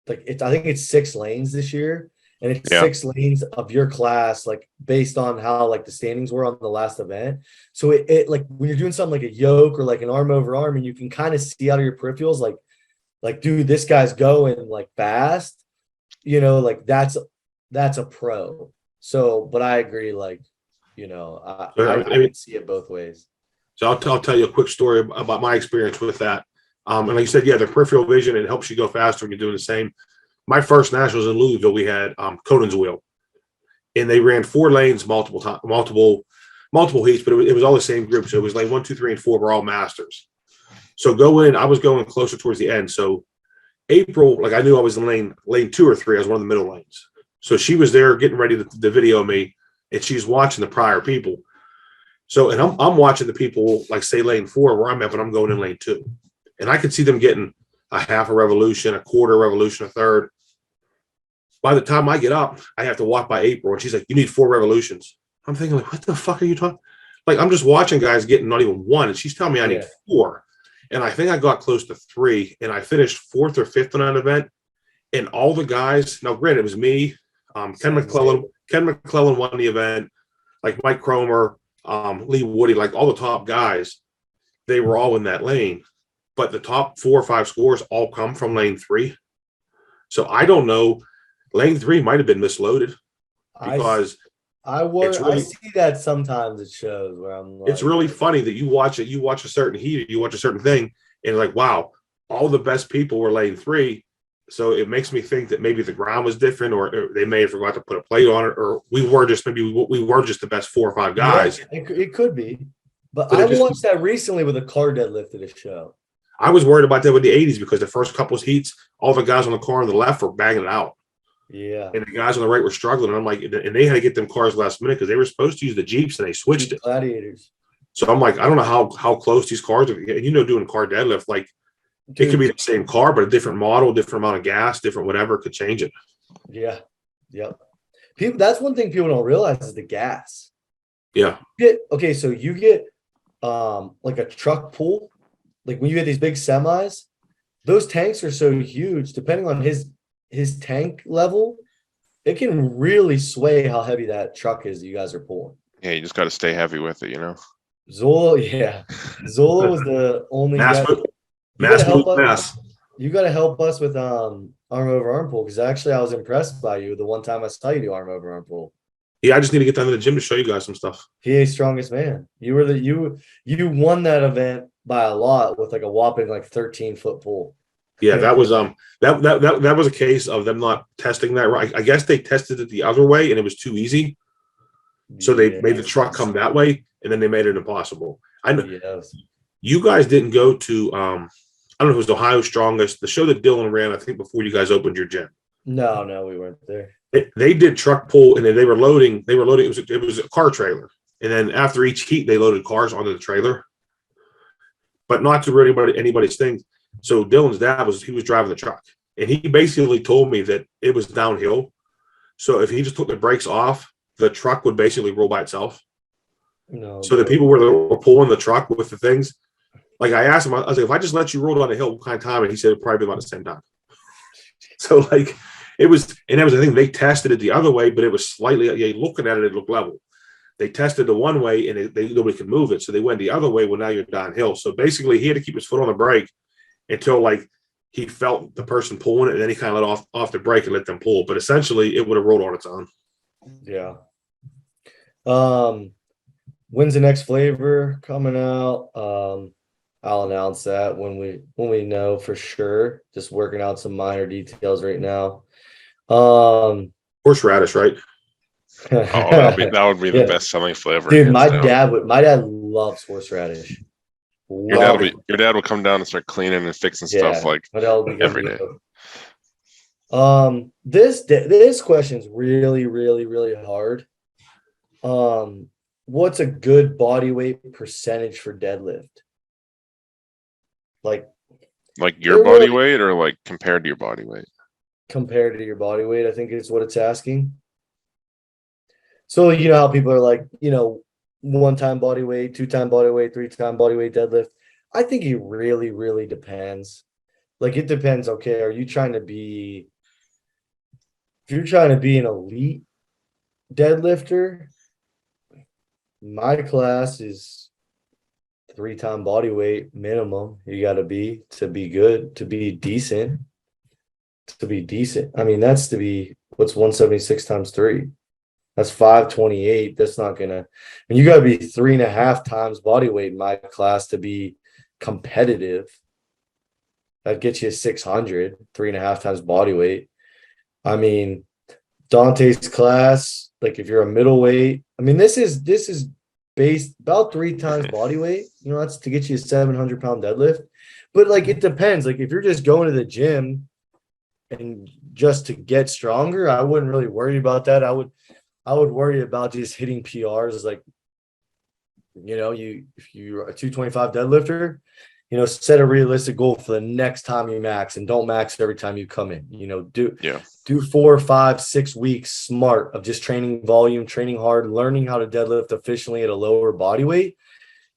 like I think it's 6 lanes this year. And it's 6 lanes of your class, like based on how like the standings were on the last event. So it like when you're doing something like a yoke or like an arm over arm, and you can kind of see out of your peripherals, like dude, this guy's going like fast, like that's a pro. So, but I agree, like, I can see it both ways. So I'll tell you a quick story about my experience with that. And like you said, the peripheral vision, it helps you go faster when you're doing the same. My first nationals in Louisville, we had Conan's wheel, and they ran 4 lanes, multiple heats, but it was all the same group. So it was like 1, 2, 3, and 4 were all masters. So I was going closer towards the end. So April, like I knew I was in lane 2 or 3. I was one of the middle lanes. So she was there getting ready to video me, and she's watching the prior people. So, and I'm watching the people, like say lane 4 where I'm at, but I'm going in lane 2. And I could see them getting a half a revolution, a quarter revolution, a third. By the time I get up, I have to walk by April, and she's like, "You need 4 revolutions." I'm thinking, like, what the fuck are you talking? Like, I'm just watching guys getting not even 1, and she's telling me I need 4. And I think I got close to 3, and I finished 4th or 5th on that event. And all the guys, now granted, it was me, Ken McClellan won the event, like Mike Cromer, Lee Woody, like all the top guys, they were all in that lane. But the top 4 or 5 scores all come from lane 3. So I don't know. Lane 3 might have been misloaded because I see that sometimes it shows where I'm like, it's really funny that you watch a certain heat, you watch a certain thing, and like, wow, all the best people were lane 3. So it makes me think that maybe the ground was different, or they may have forgot to put a plate on it, or we were just the best 4 or 5 guys. Yeah, it could be. But I watched that recently with a car deadlift at a show. I was worried about that with the 80s because the first couple of heats, all the guys on the car on the left were banging it out. Yeah. And the guys on the right were struggling. And I'm like, and they had to get them cars last minute because they were supposed to use the Jeeps and they switched it. Gladiators. So I'm like, I don't know how close these cars are. And doing car deadlift, like it could be the same car, but a different model, different amount of gas, different whatever could change it. Yeah. Yep. That's one thing people don't realize is the gas. Yeah. So you get like a truck pull, like when you get these big semis, those tanks are so huge, depending on his tank level, it can really sway how heavy that truck is that you guys are pulling. Yeah, you just got to stay heavy with it, Zola was the only guy. You got to help us with arm over arm pull, because actually I was impressed by you the one time I saw you do arm over arm pull. Yeah, I just need to get down to the gym to show you guys some stuff. PA's strongest man. You were you won that event by a lot with like a whopping 13-foot pull. Yeah, that was that was a case of them not testing that right. I guess they tested it the other way and it was too easy. So they made the truck come that way, and then they made it impossible. I know you guys didn't go to I don't know if it was Ohio's Strongest, the show that Dylan ran, I think before you guys opened your gym. No, we weren't there. They did truck pull, and then they were loading. It was a car trailer, and then after each heat, they loaded cars onto the trailer, but not to really anybody's thing. So Dylan's dad was driving the truck, and he basically told me that it was downhill. So if he just took the brakes off, the truck would basically roll by itself. So the people were pulling the truck with the things. Like I asked him, I was like, if I just let you roll down the hill, what kind of time? And he said it'd probably be about the same time. So like it was, and that was the thing. They tested it the other way, but it was slightly. Looking at it, it looked level. They tested the one way, and nobody could move it, so they went the other way. Well, now you're downhill. So basically, he had to keep his foot on the brake until like he felt the person pulling it, and then he kind of let off the brake and let them pull. But essentially, it would have rolled on its own. Yeah. When's the next flavor coming out? I'll announce that when we know for sure. Just working out some minor details right now. Horseradish, right? that would be the best selling flavor. Dude, my dad loves horseradish. Your dad will come down and start cleaning and fixing stuff like every day. This question is really, really, really hard. What's a good body weight percentage for deadlift? Like your body weight, or like compared to your body weight? Compared to your body weight, I think is what it's asking. So you know how people are like, 1-time body weight, 2-time body weight, 3-time body weight deadlift. I think it really, really depends. Like it depends. Okay, if you're trying to be an elite deadlifter, my class is 3-time body weight minimum. You got to be good, to be decent. I mean, that's to be what's 176 times 3. That's 528. That's not gonna. And you got to be 3.5 times body weight in my class to be competitive. That gets you 600. 3.5 times body weight. I mean, Dante's class. Like if you're a middleweight, I mean, this is based about 3 times body weight. That's to get you a 700-pound deadlift. But like it depends. Like if you're just going to the gym and just to get stronger, I wouldn't really worry about that. I would worry about just hitting PRs. Like, if you're a 225 deadlifter, set a realistic goal for the next time you max, and don't max every time you come in. Do 4, 5, 6 weeks smart of just training volume, training hard, learning how to deadlift efficiently at a lower body weight,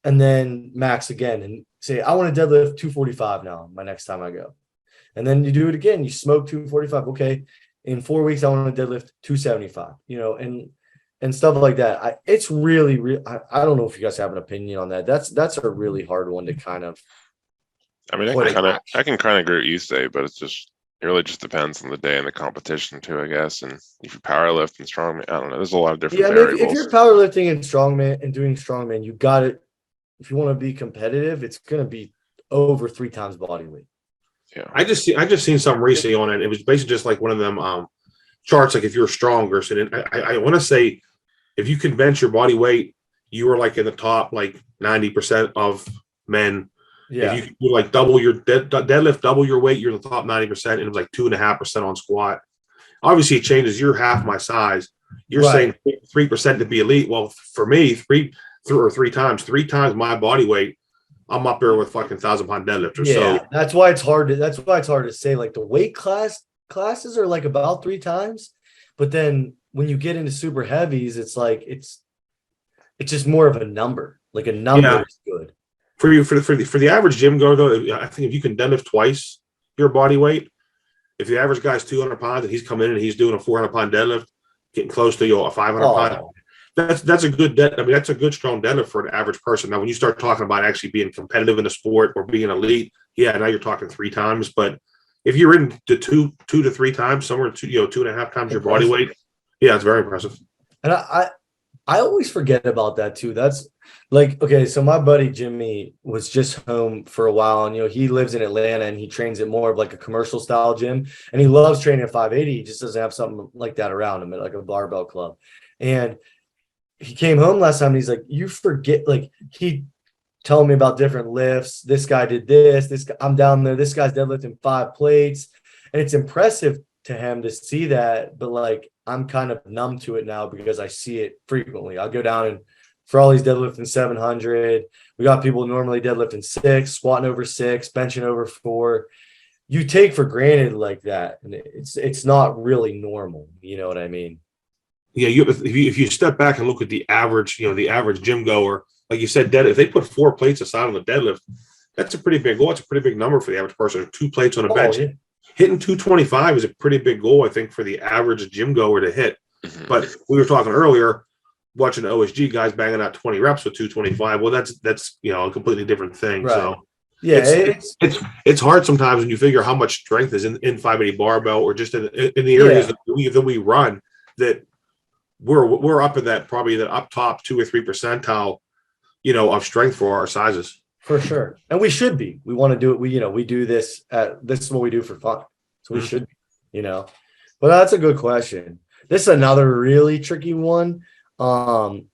and then max again and say, I want to deadlift 245 now, my next time I go. And then you do it again. You smoke 245. Okay. In 4 weeks, I want to deadlift 275, and stuff like that. It's really, I don't know if you guys have an opinion on that. That's a really hard one to kind of. I mean, I can kind of agree with you say, but it really just depends on the day and the competition too, I guess. And if you powerlift and strongman, I don't know. There's a lot of different variables. If you're powerlifting and strongman and doing strongman, you got it. If you want to be competitive, it's going to be over 3 times body weight. Yeah, I just seen something recently on it. It was basically just like one of them charts. Like if you're stronger, so I want to say if you can bench your body weight, you were like in the top like 90% of men. Yeah. If you like double your deadlift, double your weight, you're in the top 90%, and it was like 2.5% on squat. Obviously, it changes. You're half my size. You're saying 3% to be elite. Well, for me, three times my body weight, I'm up there with fucking 1,000-pound deadlifters. Yeah, so that's why it's hard to say. Like the weight classes are like about 3 times, but then when you get into super heavies, it's like it's just more of a number. Like a number is good. For the average gym goer, though, I think if you can deadlift twice your body weight, if the average guy's 200 pounds and he's coming in and he's doing a 400-pound deadlift, getting close to a 500-pound, that's a good that's a good strong deadlift for an average person. Now, when you start talking about actually being competitive in the sport or being elite, now you're talking 3 times. But if you're in the 2 to 3 times, somewhere 2.5 times your body weight, it's very impressive. And I always forget about that too. That's like, okay, so my buddy Jimmy was just home for a while, and he lives in Atlanta and he trains at more of like a commercial style gym, and he loves training at 580. He just doesn't have something like that around him at like a barbell club. And he came home last time and he's like, you forget, like he telling me about different lifts. This guy did this guy, I'm down there. This guy's deadlifting 5 plates. And it's impressive to him to see that. But like, I'm kind of numb to it now because I see it frequently. I'll go down and for all these deadlifting 700, we got people normally deadlifting 6, squatting over 6, benching over 4. You take for granted like that. And it's not really normal. You know what I mean? Yeah, if you step back and look at the average gym goer, like you said, if they put 4 plates aside on the deadlift, that's a pretty big goal. It's a pretty big number for the average person. 2 plates on a bench. Yeah. Hitting 225 is a pretty big goal, I think, for the average gym goer to hit. Mm-hmm. But we were talking earlier, watching the OSG guys banging out 20 reps with 225. Well, that's a completely different thing. Right. So yeah, it's hard sometimes when you figure how much strength is in 580 barbell or just in the areas that we run, that we're up in that probably the up top 2 or 3 percentile, of strength for our sizes. For sure. And we should be. We want to do it. We do this. This is what we do for fun. So we should be, But that's a good question. This is another really tricky one.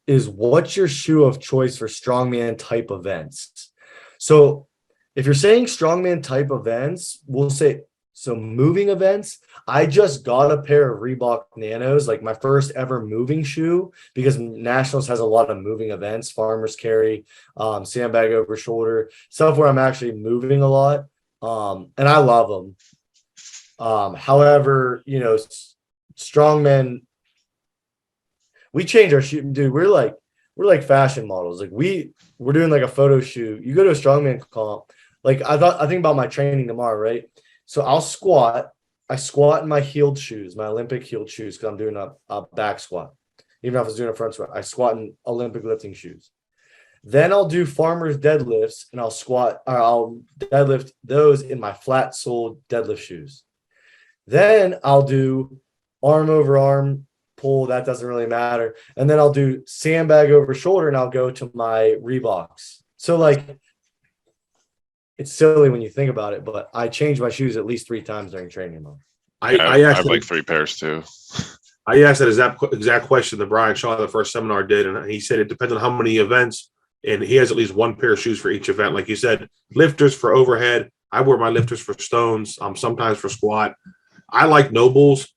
Is what's your shoe of choice for strongman type events? So if you're saying strongman type events, we'll say, so moving events, I just got a pair of Reebok Nanos, like my first ever moving shoe, because Nationals has a lot of moving events, farmers carry, sandbag over shoulder, stuff where I'm actually moving a lot. And I love them. However, strongmen, we change our shoe, dude. We're like fashion models. Like we're doing like a photo shoot. You go to a strongman comp. Like I think about my training tomorrow, right? So I'll squat. I squat in my heeled shoes, my Olympic heeled shoes, because I'm doing a back squat. Even if I was doing a front squat, I squat in Olympic lifting shoes. Then I'll do farmer's deadlifts, and I'll deadlift those in my flat soled deadlift shoes. Then I'll do arm over arm pull. That doesn't really matter. And then I'll do sandbag over shoulder, and I'll go to my Reeboks. So like, it's silly when you think about it, but I change my shoes at least 3 times during training mode. I have like 3 pairs too. I asked that exact question that Brian Shaw, the first seminar, did, and he said it depends on how many events, and he has at least 1 pair of shoes for each event. Like you said, lifters for overhead. I wear my lifters for stones, sometimes for squat. I like Nobles.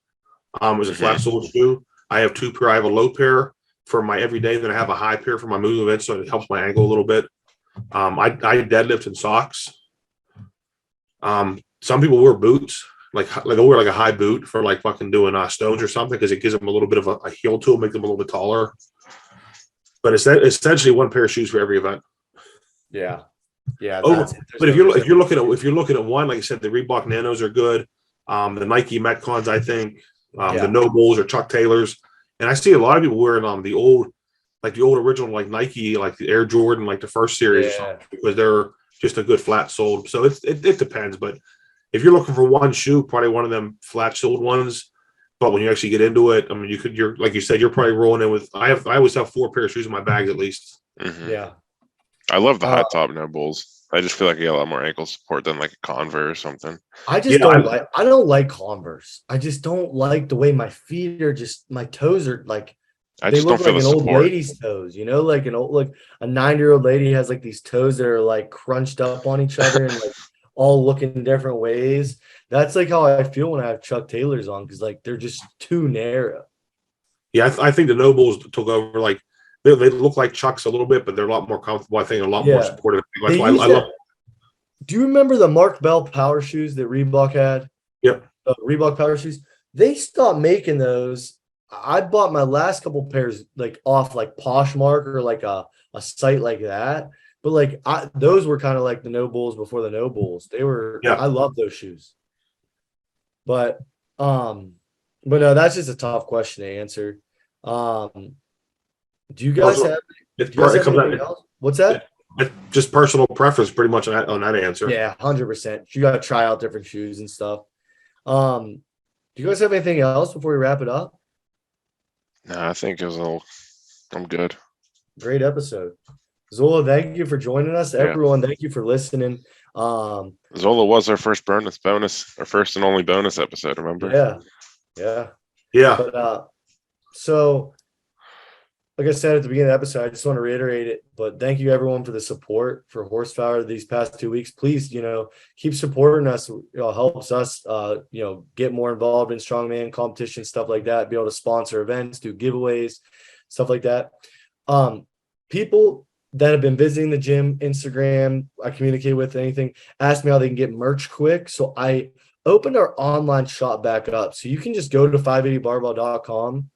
As a flat soled shoe. I have 2 pair. I have a low pair for my everyday, then I have a high pair for my moving event, so it helps my ankle a little bit. I deadlift in socks. Some people wear boots, like they'll wear like a high boot for like fucking doing stones or something, because it gives them a little bit of a heel to them, make them a little bit taller. But it's essentially 1 pair of shoes for every event. Yeah. Yeah. But if you're looking at one, like I said, the Reebok Nanos are good. The Nike Metcons, I think, the Nobles or Chuck Taylors, and I see a lot of people wearing the old original like Nike, like the Air Jordan, like the first series, or something, because they're just a good flat soled. So it depends, but if you're looking for one shoe, probably one of them flat soled ones. But when you actually get into it, I mean, you're like you said, you're probably rolling in with. I always have 4 pair of shoes in my bag at least. Mm-hmm. Yeah, I love the high top Nobles. I just feel like you get a lot more ankle support than like a Converse or something. I don't like Converse. I just don't like the way my feet are. Just my toes are like. They look like an old lady's toes, like a 9-year-old lady has like these toes that are like crunched up on each other and like all looking different ways. That's like how I feel when I have Chuck Taylors on, because like they're just too narrow. Yeah, I think the Nobles took over. Like they look like Chucks a little bit, but they're a lot more comfortable. I think a lot more supportive. That's why I love. Do you remember the Mark Bell power shoes that Reebok had? Yep. Reebok power shoes. They stopped making those. I bought my last couple pairs like off like Poshmark or like a site like that. But like those were kind of like the Nobles before the Nobles. They were. Yeah. I love those shoes. But no, that's just a tough question to answer. Do you guys have anything else? What's that? Just personal preference, pretty much on that answer. Yeah, 100%. You got to try out different shoes and stuff. Do you guys have anything else before we wrap it up? No, I think I'm good. Great episode. Zola, thank you for joining us. Everyone, thank you for listening. Zola was our first our first and only bonus episode, remember? Yeah. But so like I said at the beginning of the episode, I just want to reiterate it, but thank you everyone for the support for Horsepower these past 2 weeks. Please, keep supporting us. It helps us, get more involved in strongman competition, stuff like that, be able to sponsor events, do giveaways, stuff like that. People that have been visiting the gym, Instagram, I communicate with anything, ask me how they can get merch quick. So I opened our online shop back up. So you can just go to 580barbell.com.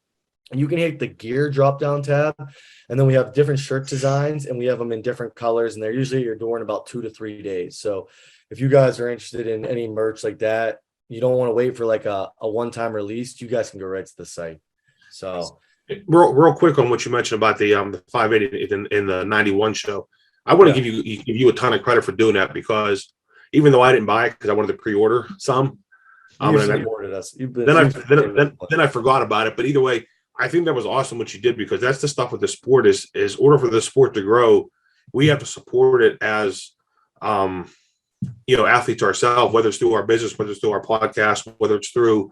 You can hit the gear drop down tab, and then we have different shirt designs, and we have them in different colors, and they're usually at your door in about 2 to 3 days. So if you guys are interested in any merch like that, you don't want to wait for like a one-time release, you guys can go right to the site. So real quick on what you mentioned about the 580 in the 91 show, I want to give you a ton of credit for doing that, because even though I didn't buy it because I wanted to pre-order some, you supported us. Then I forgot about it. But either way, I think that was awesome what you did, because that's the stuff with the sport is order for the sport to grow. We have to support it as, athletes ourselves, whether it's through our business, whether it's through our podcast, whether it's through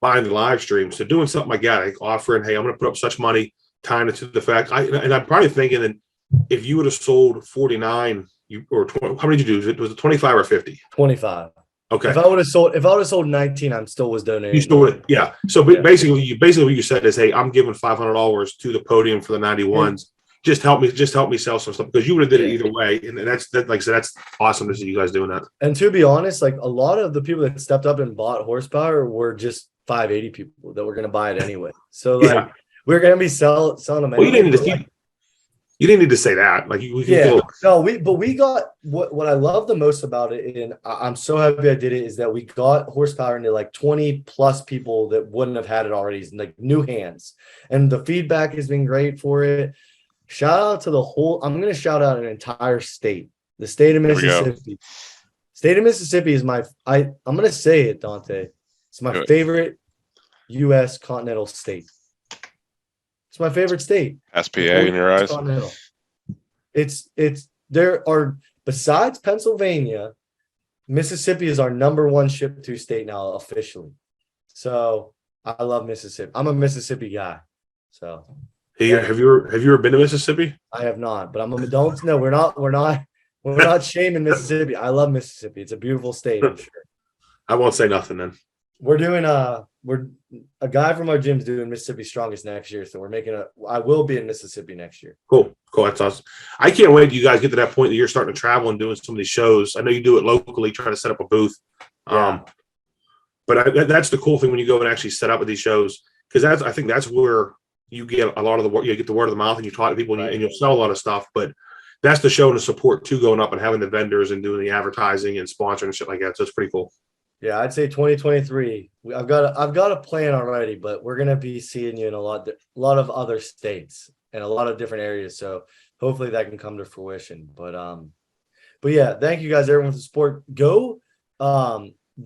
buying the live stream. So doing something like that, like offering, hey, I'm going to put up such money, tying it to the fact. I'm probably thinking that if you would have sold 49, or 20, how many did you do? Was it 25 or 50? 25. Okay. If I would have sold 19, I'm still was donating. You still would, yeah. So basically what you said is, hey, I'm giving $500 to the podium for the 91s. Just help me sell some stuff, because you would have did it either way. And that's like I said, that's awesome to see you guys doing that. And to be honest, like a lot of the people that stepped up and bought Horsepower were just 580 people that were going to buy it anyway. So we're going to be selling them. Well, you didn't need to say that. Like we got what I love the most about it, and I'm so happy I did it, is that we got Horsepower into like 20 plus people that wouldn't have had it already, like new hands, and the feedback has been great for it. Shout out to I'm going to shout out an entire state, the state of Mississippi. State of Mississippi is I'm going to say it, Dante. It's my favorite U.S. continental state. It's my favorite state. SPA in your eyes. It's there are, besides Pennsylvania, Mississippi is our number one ship to state now officially. So I love Mississippi. I'm a Mississippi guy. So hey, have you ever been to Mississippi? I have not, but we're not shaming Mississippi. I love Mississippi. It's a beautiful state, I'm sure. I won't say nothing then. we're doing we're a guy from our gym's doing Mississippi Strongest next year, so I will be in Mississippi next year. Cool. That's awesome. I can't wait till you guys get to that point that you're starting to travel and doing some of these shows. I know you do it locally, trying to set up a booth. Yeah. But that's the cool thing when you go and actually set up with these shows, because I think that's where you get a lot of the work. You get the word of the mouth, and you talk to people, and you'll sell a lot of stuff. But that's the show and the support too, going up and having the vendors and doing the advertising and sponsoring and shit like that. So it's pretty cool. Yeah, I'd say 2023. I've got a plan already, but we're gonna be seeing you in a lot of other states and a lot of different areas. So hopefully that can come to fruition. But yeah, thank you guys, everyone, for the support. Go.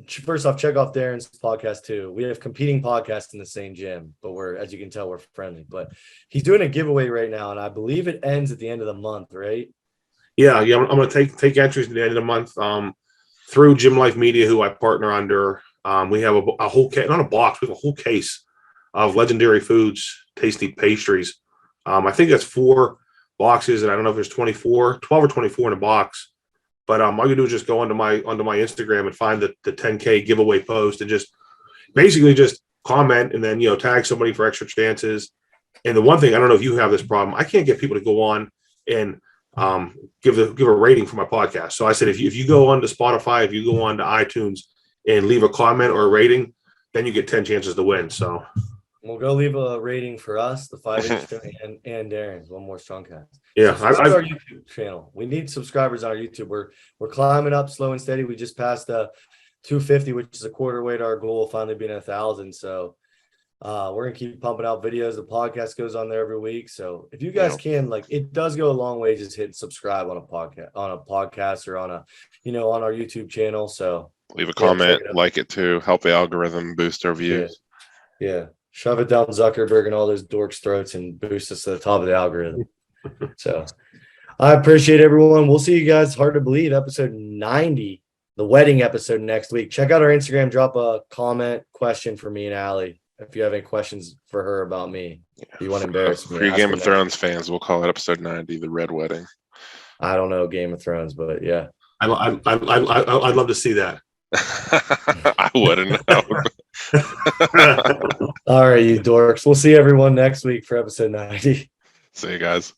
First off, check off Darren's podcast too. We have competing podcasts in the same gym, but as you can tell, we're friendly. But he's doing a giveaway right now, and I believe it ends at the end of the month, right? Yeah. I'm going to take entries at the end of the month. Through Gym Life Media, who I partner under. We have a whole case, not a box, we have a whole case of Legendary Foods tasty pastries. I think that's 4 boxes, and I don't know if there's 12 or 24 in a box. But all you do is just go onto my Instagram and find the 10K giveaway post and just basically just comment and then tag somebody for extra chances. And the one thing, I don't know if you have this problem, I can't get people to go on and give a rating for my podcast. So I said, if you go on to Spotify, if you go on to iTunes and leave a comment or a rating, then you get 10 chances to win. So we'll go leave a rating for us, the 5-inch and Darren's One More Strongcast. Yeah, so subscribe to our YouTube channel. We need subscribers on our YouTube. We're climbing up slow and steady. We just passed 250, which is a quarter way to our goal of finally being 1,000. So we're gonna keep pumping out videos. The podcast goes on there every week. So if you guys can, it does go a long way just hitting subscribe on a podcast or on our YouTube channel. So leave a comment, like it too, help the algorithm boost our views. Yeah. Shove it down Zuckerberg and all those dorks' throats and boost us to the top of the algorithm. So I appreciate everyone. We'll see you guys, hard to believe, episode 90, the wedding episode next week. Check out our Instagram, drop a comment, question for me and Allie. If you have any questions for her about me, if you want to embarrass me. For you Game of Thrones fans, we'll call it episode 90, the Red Wedding. I don't know Game of Thrones, but yeah. I'd love to see that. I wouldn't know. All right, you dorks. We'll see everyone next week for episode 90. See you guys.